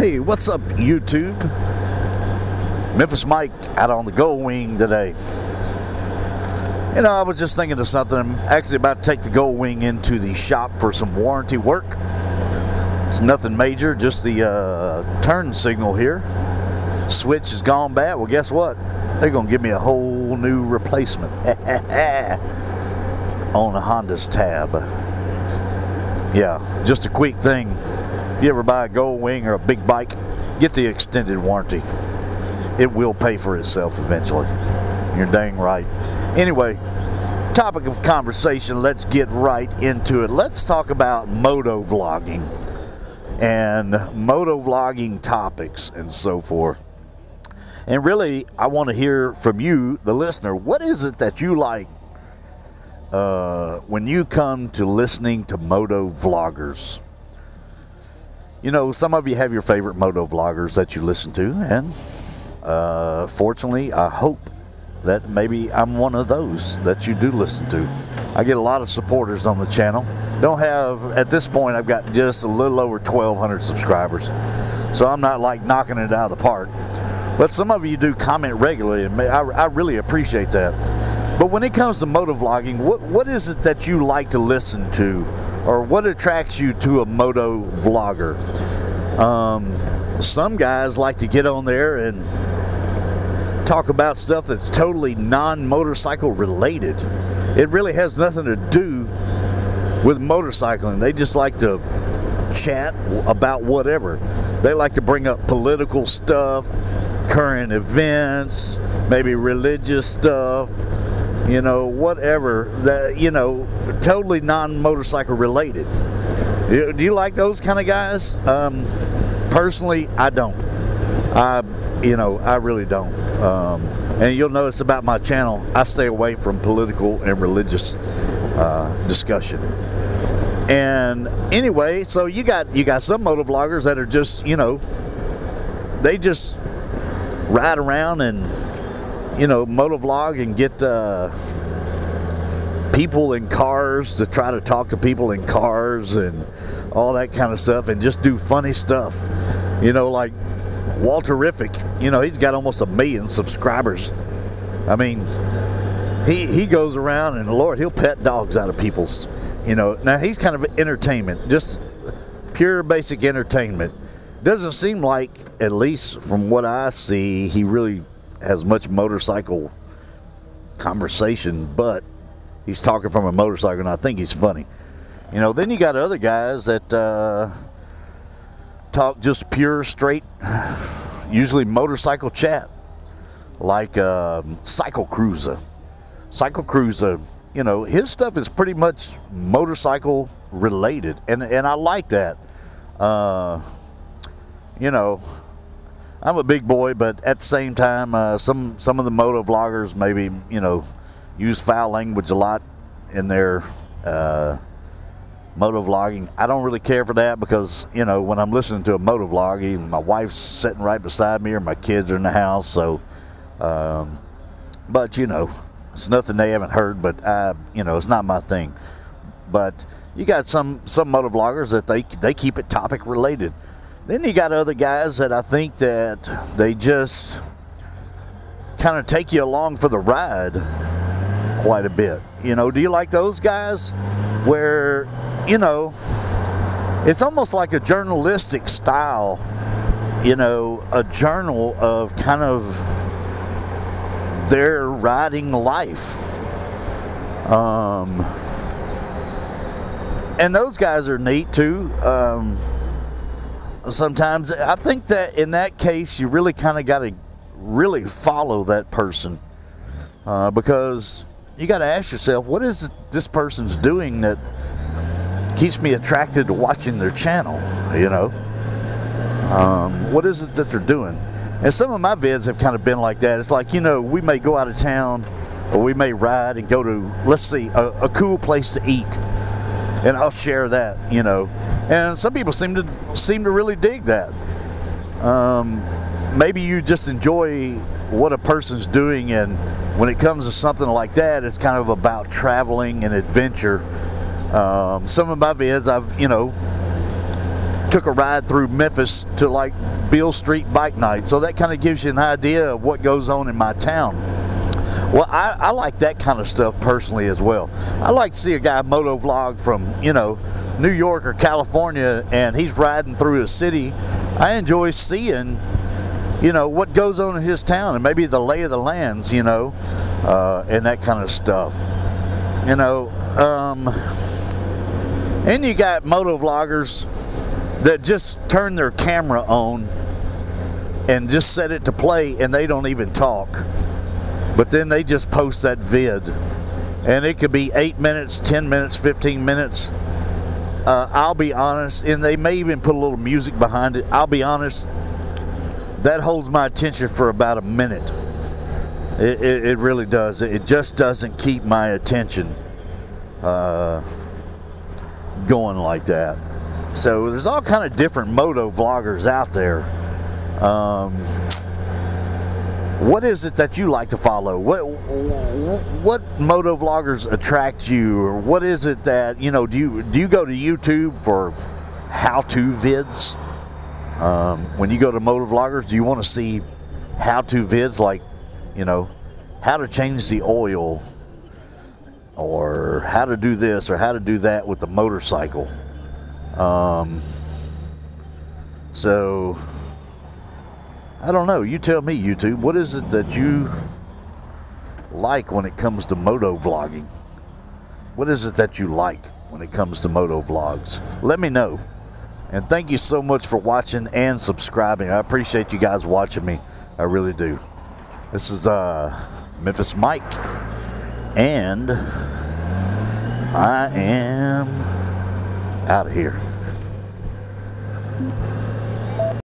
Hey, what's up, YouTube? MemphisMike out on the Gold Wing today. You know, I was just thinking of something. I'm actually about to take the Gold Wing into the shop for some warranty work. It's nothing major, just the turn signal here. Switch has gone bad. Well, guess what? They're going to give me a whole new replacement on the Honda's tab. Yeah, just a quick thing. If you ever buy a Gold Wing or a big bike, get the extended warranty. It will pay for itself eventually. You're dang right. Anyway, topic of conversation, let's get right into it. Let's talk about motovlogging and motovlogging topics and so forth. And really, I want to hear from you, the listener. What is it that you like when you come to listening to motovloggers? You know, some of you have your favorite motovloggers that you listen to, and fortunately, I hope that maybe I'm one of those that you do listen to. I get a lot of supporters on the channel. Don't have, at this point, I've got just a little over 1,200 subscribers. So I'm not like knocking it out of the park. But some of you do comment regularly, and I really appreciate that. But when it comes to motovlogging, what is it that you like to listen to? Or what attracts you to a motovlogger? Some guys like to get on there and talk about stuff that's totally non-motorcycle related. It really has nothing to do with motorcycling. They just like to chat about whatever. They like to bring up political stuff, current events, maybe religious stuff, you know, whatever, that, you know, totally non-motorcycle related. Do you like those kind of guys? Personally, I don't. I really don't. And you'll notice about my channel, I stay away from political and religious discussion. And anyway, so you got some motovloggers that are just, you know, they just ride around and, you know, motovlog and get people in cars to try to talk to people in cars and all that kind of stuff, and just do funny stuff. You know, like Walterific, you know, he's got almost 1 million subscribers. I mean, he goes around and, Lord, he'll pet dogs out of people's, you know. Now, he's kind of entertainment, just pure basic entertainment. Doesn't seem like, at least from what I see, he really has much motorcycle conversation, but he's talking from a motorcycle, and I think he's funny. You know, then you got other guys that talk just pure, straight, usually motorcycle chat, like Cycle Cruiser. Cycle Cruiser, you know, his stuff is pretty much motorcycle related, and I like that. You know, I'm a big boy, but at the same time, some of the motovloggers maybe, you know, use foul language a lot in their motovlogging. I don't really care for that, because, you know, when I'm listening to a motovlog, even my wife's sitting right beside me or my kids are in the house, so but, you know, it's nothing they haven't heard, but you know, it's not my thing. But you got some motovloggers that they keep it topic related. Then you got other guys that I think that they just kind of take you along for the ride quite a bit. You know, do you like those guys where, you know, it's almost like a journalistic style, you know, a journal of kind of their riding life. And those guys are neat too. Sometimes I think that in that case you really kind of got to really follow that person, because you got to ask yourself, what is it this person's doing that keeps me attracted to watching their channel? You know, what is it that they're doing? And some of my vids have kind of been like that. It's like, you know, we may go out of town, or we may ride and go to, let's see, a cool place to eat, and I'll share that, you know. And some people seem to really dig that. Maybe you just enjoy what a person's doing, and when it comes to something like that, it's kind of about traveling and adventure. Some of my vids, I've, you know, took a ride through Memphis to like Beale Street Bike Night. So that kind of gives you an idea of what goes on in my town. Well, I like that kind of stuff personally as well. I like to see a guy motovlog from, you know, New York or California, and he's riding through a city. I enjoy seeing, you know, what goes on in his town and maybe the lay of the lands, you know, and that kind of stuff. You know, and you got motovloggers that just turn their camera on and just set it to play, and they don't even talk. But then they just post that vid, and it could be 8 minutes, 10 minutes, 15 minutes. I'll be honest, and they may even put a little music behind it. I'll be honest, that holds my attention for about a minute. It really does. It just doesn't keep my attention going like that. So there's all kind of different moto vloggers out there. What is it that you like to follow? What moto vloggers attract you, or what is it that, you know, do you go to YouTube for how-to vids? When you go to moto vloggers, do you want to see how-to vids like, you know, how to change the oil, or how to do this or how to do that with the motorcycle? So I don't know. You tell me, YouTube. What is it that you like when it comes to moto vlogging? What is it that you like when it comes to moto vlogs? Let me know. And thank you so much for watching and subscribing. I appreciate you guys watching me. I really do. This is MemphisMike, and I am out of here.